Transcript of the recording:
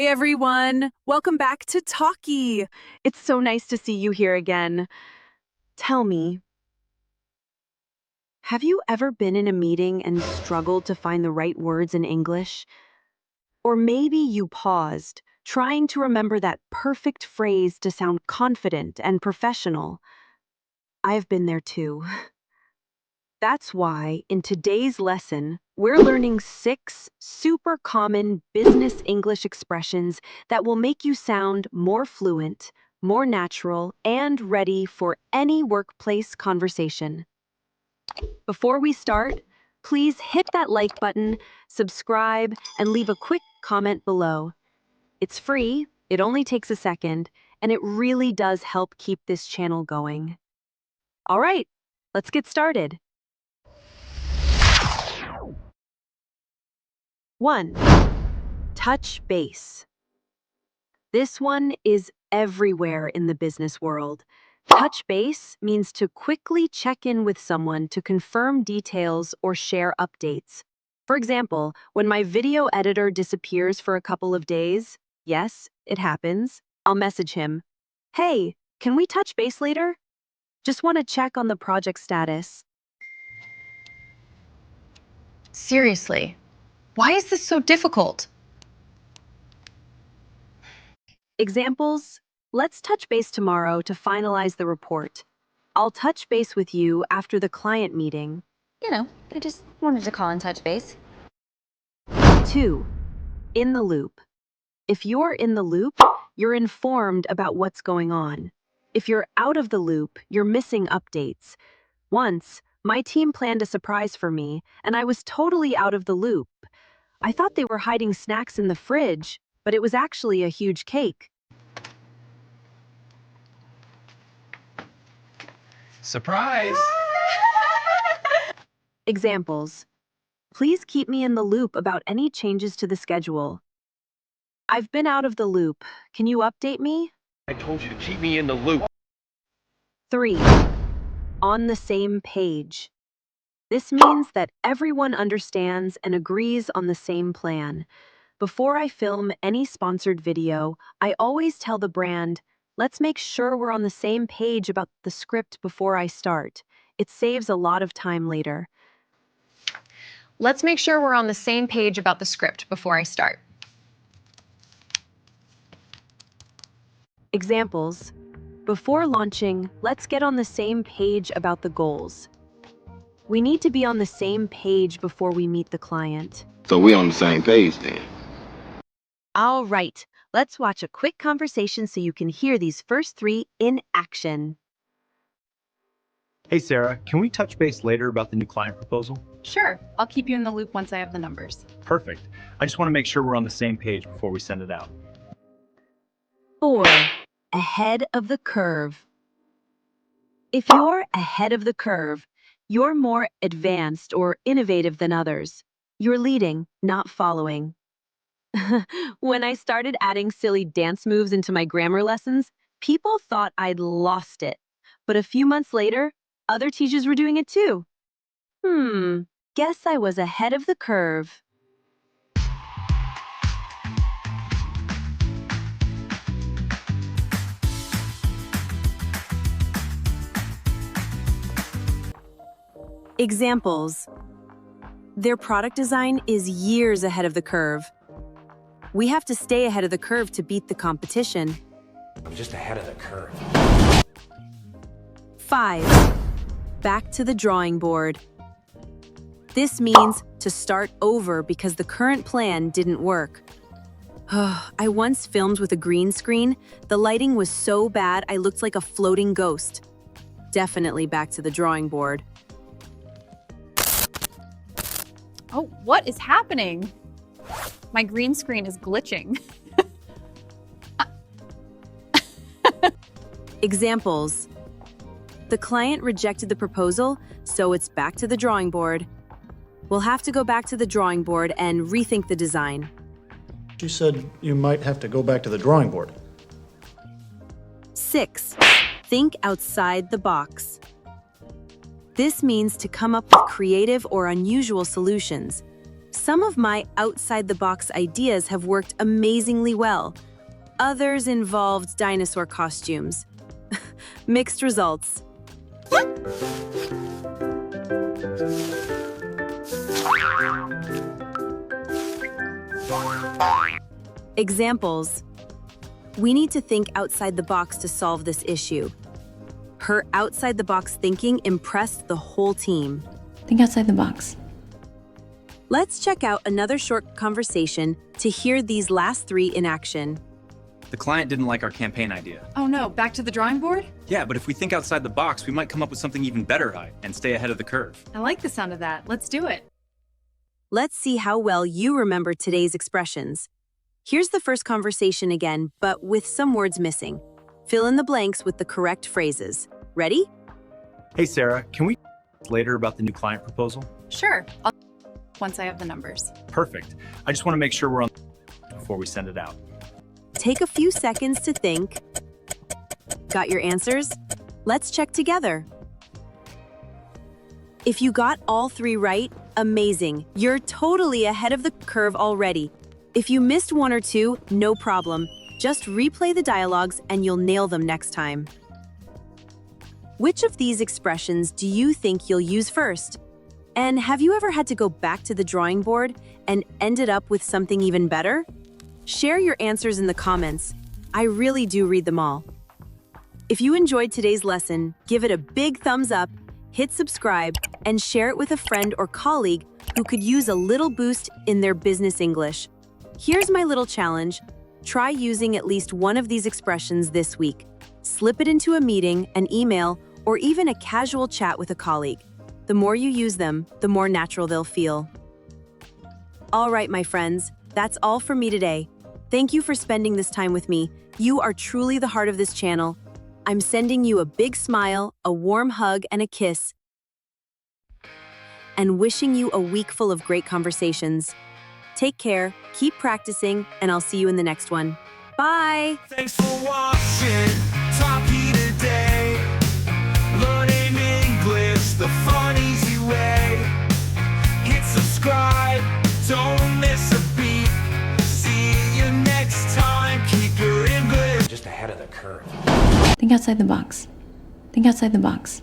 everyone. Welcome back to Talkie. It's so nice to see you here again. Tell me, have you ever been in a meeting and struggled to find the right words in English? Or maybe you paused, trying to remember that perfect phrase to sound confident and professional. I've been there too. That's why, in today's lesson, we're learning 6 super common business English expressions that will make you sound more fluent, more natural, and ready for any workplace conversation. Before we start, please hit that like button, subscribe, and leave a quick comment below. It's free, it only takes a second, and it really does help keep this channel going. All right, let's get started. 1. Touch base. This one is everywhere in the business world. Touch base means to quickly check in with someone to confirm details or share updates. For example, when my video editor disappears for a couple of days, yes, it happens, I'll message him. Hey, can we touch base later? Just want to check on the project status. Seriously, why is this so difficult? Examples: let's touch base tomorrow to finalize the report. I'll touch base with you after the client meeting. I just wanted to call and touch base. 2. In the loop. If you're in the loop, you're informed about what's going on. If you're out of the loop, you're missing updates. Once, my team planned a surprise for me, and I was totally out of the loop. I thought they were hiding snacks in the fridge, but it was actually a huge cake. Surprise! Examples: please keep me in the loop about any changes to the schedule. I've been out of the loop. Can you update me? I told you to keep me in the loop. 3. On the same page. This means that everyone understands and agrees on the same plan. Before I film any sponsored video, I always tell the brand, let's make sure we're on the same page about the script before I start. It saves a lot of time later. Let's make sure we're on the same page about the script before I start. Examples: before launching, let's get on the same page about the goals. We need to be on the same page before we meet the client. So we on the same page then. All right, let's watch a quick conversation so you can hear these first 3 in action. Hey Sarah, can we touch base later about the new client proposal? Sure, I'll keep you in the loop once I have the numbers. Perfect. I just want to make sure we're on the same page before we send it out. 4. Ahead of the curve. If you're ahead of the curve, you're more advanced or innovative than others. You're leading, not following. When I started adding silly dance moves into my grammar lessons, people thought I'd lost it. But a few months later, other teachers were doing it too. Guess I was ahead of the curve. Examples: their product design is years ahead of the curve. We have to stay ahead of the curve to beat the competition. I'm just ahead of the curve. 5. Back to the drawing board. This means to start over because the current plan didn't work. I once filmed with a green screen. The lighting was so bad I looked like a floating ghost. Definitely back to the drawing board. Oh, what is happening? My green screen is glitching. Examples: the client rejected the proposal, so it's back to the drawing board. We'll have to go back to the drawing board and rethink the design. She said you might have to go back to the drawing board. 6. Think outside the box. This means to come up with creative or unusual solutions. Some of my outside-the-box ideas have worked amazingly well. Others involved dinosaur costumes. Mixed results. Examples. We need to think outside the box to solve this issue. Her outside-the-box thinking impressed the whole team. Think outside the box. Let's check out another short conversation to hear these last three in action. The client didn't like our campaign idea. Oh no, back to the drawing board? Yeah, but if we think outside the box, we might come up with something even better and stay ahead of the curve. I like the sound of that. Let's do it. Let's see how well you remember today's expressions. Here's the first conversation again, but with some words missing. Fill in the blanks with the correct phrases. Ready? Hey, Sarah, can we later about the new client proposal? Sure. Once I have the numbers. Perfect. I just want to make sure we're on before we send it out. Take a few seconds to think. Got your answers? Let's check together. If you got all three right, amazing. You're totally ahead of the curve already. If you missed one or two, no problem. Just replay the dialogues and you'll nail them next time. Which of these expressions do you think you'll use first? And have you ever had to go back to the drawing board and ended up with something even better? Share your answers in the comments. I really do read them all. If you enjoyed today's lesson, give it a big thumbs up, hit subscribe, and share it with a friend or colleague who could use a little boost in their business English. Here's my little challenge. Try using at least one of these expressions this week. Slip it into a meeting, an email, or even a casual chat with a colleague. The more you use them, the more natural they'll feel. All right, my friends, that's all for me today. Thank you for spending this time with me. You are truly the heart of this channel. I'm sending you a big smile, a warm hug, and a kiss, and wishing you a week full of great conversations. Take care, keep practicing, and I'll see you in the next one. Bye! Thanks for watching Talkie today. Learning English the fun easy way. Hit subscribe, don't miss a beat. See you next time, keep your English Just ahead of the curve. Think outside the box. Think outside the box.